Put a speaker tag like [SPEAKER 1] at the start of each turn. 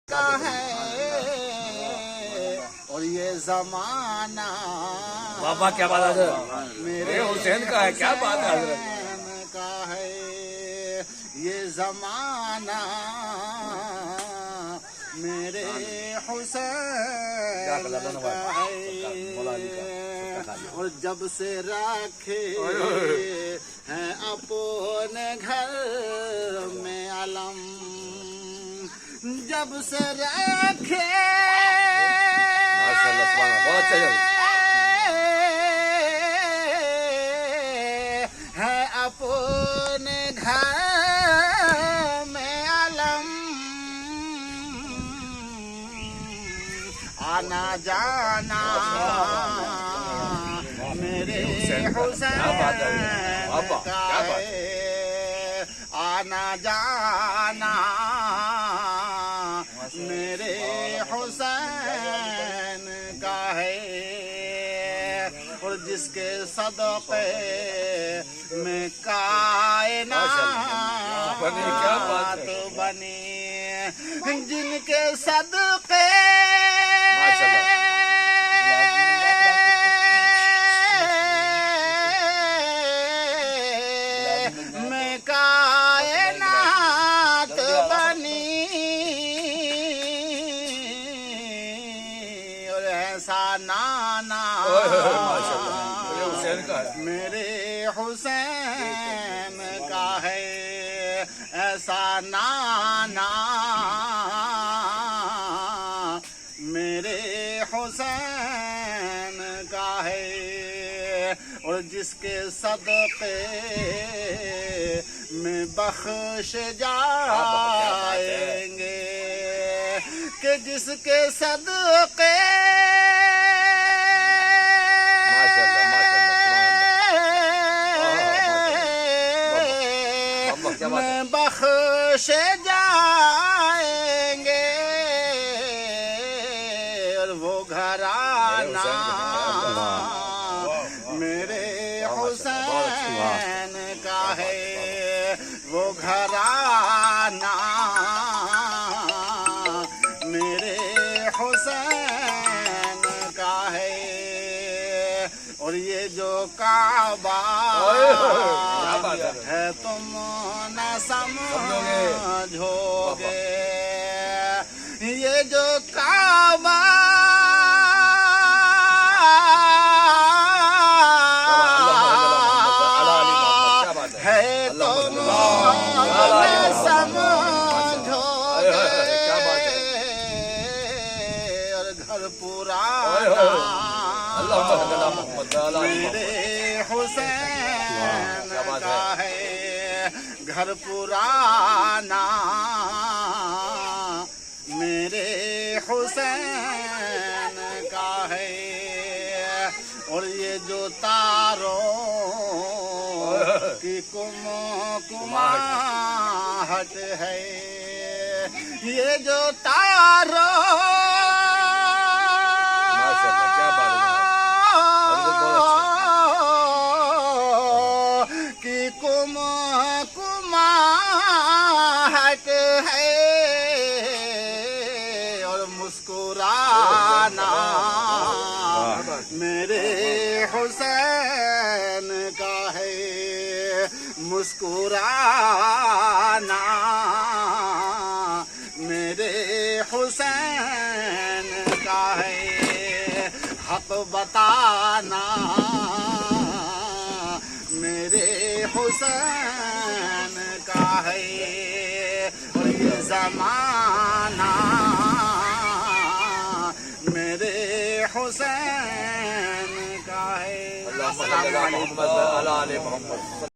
[SPEAKER 1] کا ہے اور یہ زمانہ
[SPEAKER 2] بابا کیا بات ہے میرے حسین کا ہے، کیا بات ہے حضرت
[SPEAKER 1] کا ہے یہ زمانہ میرے حسین کا ہے اور جب سے رکھے ہیں اپنے گھر میں علم جب سے رکھے ہے اپنے گھر میں علم آنا جانا میرے حسین کا ہے آنا جانا میرے حسین کا ہے اور جس کے صدقے میں کائنات بنی جن کے صدقے میں کائنات بنی اور ایسا نانا میرے حسین کا ہے ایسا نانا میرے حسین کا ہے اور جس کے صدقے میں بخش جائیں گے کہ جس کے صدقے میں بخش جائیں گے اور وہ گھرانہ میرے حسین کا ہے وہ گھرانہ میرے حسین کا ہے اور یہ جو کعبہ ہے تم نہ سمجھو گے یہ جو کعبہ ہے تم نہ سمجھو گے اور گھر پرانا میرے حسین کا ہے گھر پرانا میرے حسین کا ہے اور یہ جو تاروں کی کمکماہٹ ہے یہ جو تاروں کی کمکماہٹ ہے اور مسکرانا میرے حسین کا ہے مسکرانا میرے حسین کا ہے حق بتانا میرے حسین کا ہے اور یہ زمانہ میرے حسین کا ہے. السلام علیکم.